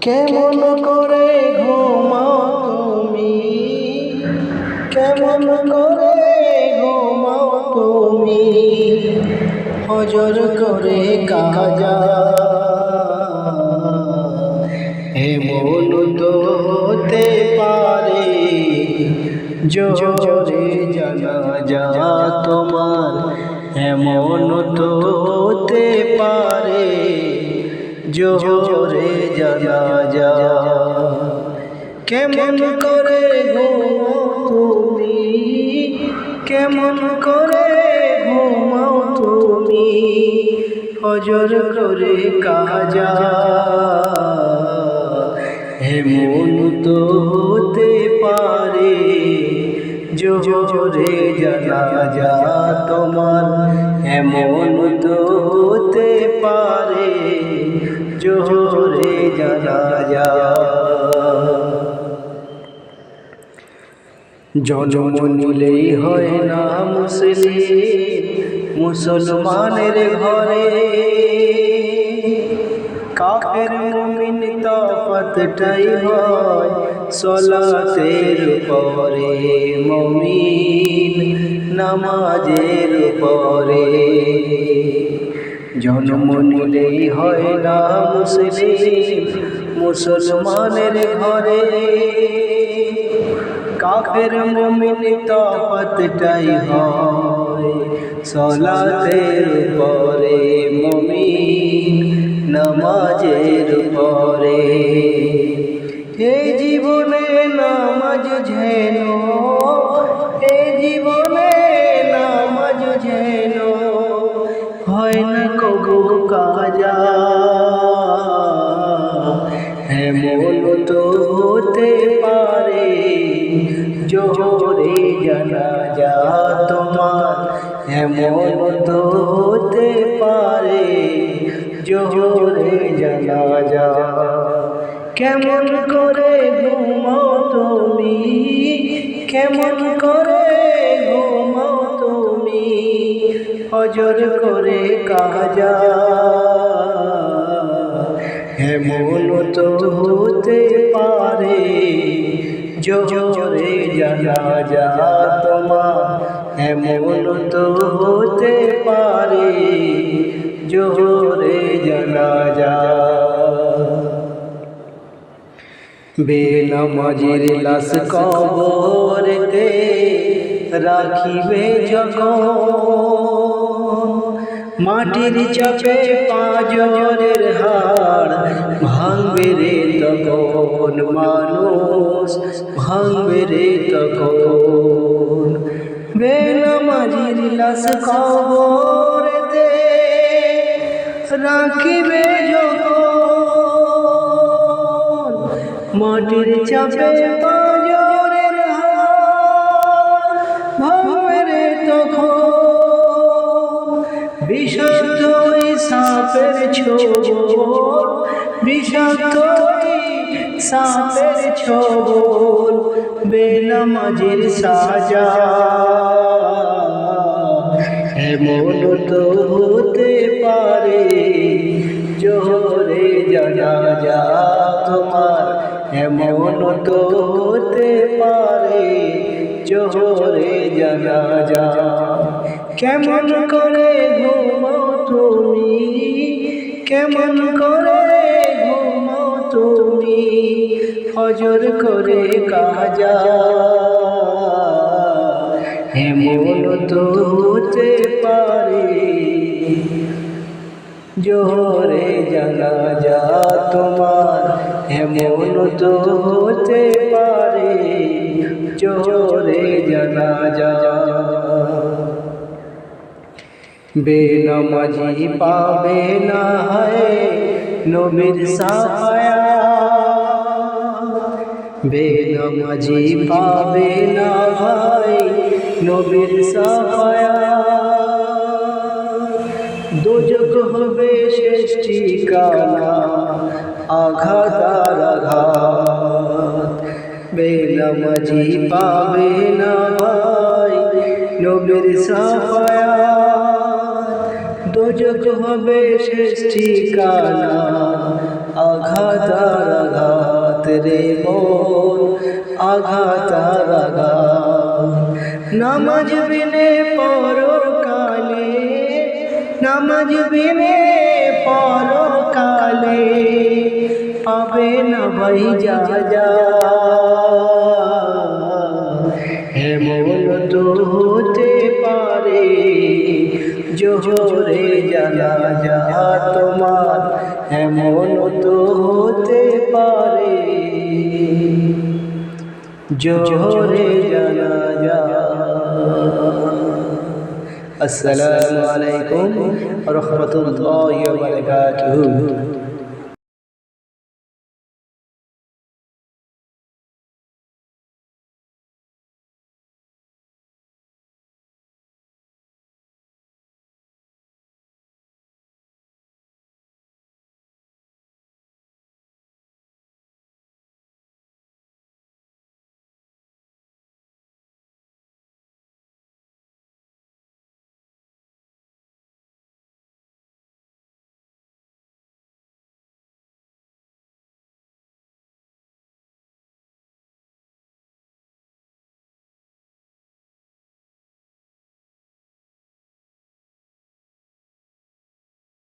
কেমন করে ঘুমাও তুমি, কেমন করে ঘুমাও তুমি, হজর করে কাজা এমন তো হতে পারে জোরে জানাজা তোমার, এমন তো হতে পারে জোরে জানাজা। কেমন করে ঘুমাও তুমি, কেমন করে ঘুমাও তুমি, হজর করে কাজা এমন তো হতে পারে জোরে জানাজা তোমার, এমন তো হতে পারে জোরে জানাজা। জন্ম নিলেই হয় না মুসলমানের ঘরে, কাফের মুমিন তফাতটাই হয় সালাতের পরে, মুমিন নামাজের পরে। জন্ম নিলেই হয় না মুসলমানের ঘরে, কাফের মুমিন তফাতটাই হয় সালাতের পরে, মুমিন নামাজের পরে। এই জীবনে নামাজ যেন, এই জীবনে নামাজ যেন হয় না কবু কাজা, এমন তো হতে পারে জোরে জানাজা তোমার, এমন তো হতে পারে জোরে জানাজা। কেমন করে ঘুমাও তুমি, কেমন করে ঘুমাও তুমি, হজর করে কাজা এমন তো হতে পারে জোরে জানাজা তোমার, এমন তো হতে পারে জোরে জানাজা। বেনামাজির লাশ কবরেতে রাখিবে যখন, মাটির চাপে পাঁজরের হাড় ভাঙবে রে তখন, মানুষ ভাঙবে রে তখন। বেনামাজির লাশ কবরেতে রাখিবে যখন, মাটির চাপে পাঁজরের হাড় ভাঙবে রে তখন। বিষাক্ত সাপের ছোবল, বিষাক্ত সাপের ছোবল, বেনামাজির সাজা এমন তো হতে পারে জোরে জানাজা তোমার, এমন তো হতে পারে জোরে জানাজা। কেমন করে ঘুমাও তুমি, কেমন করে ঘুমাও তুমি, হজর করে কাজা এমন তো হতে পারে জোরে জানাজা তোমার, এমন তো হতে পারে জোরে জানাজা। বেনামাজি পাবে না হয় নবীর সাফায়াত, বেনামাজি পাবে না ভাই নবীর সাফায়াত। দোজখ হবে শেষ ঠিকানা, আঘাত আর আঘাত। বেনামাজি পাবে না ভাই নবীর সাফায়াত, দোজখ হবে শেষ ঠিকানা, আঘাত আর আঘাত। রে মন আঘাত আর আঘাত। নামাজ বিনে পরকালে, নামাজ বিনে পরকালে পাবে না ভাই যা যা। এমন তো হতে পারে জোহরে জানাজা তোমার, এমন তো হতে পারে জোহরে জানাজা। আসসালামু আলাইকুম ওয়া রাহমাতুল্লাহি ওয়া বারাকাতুহু।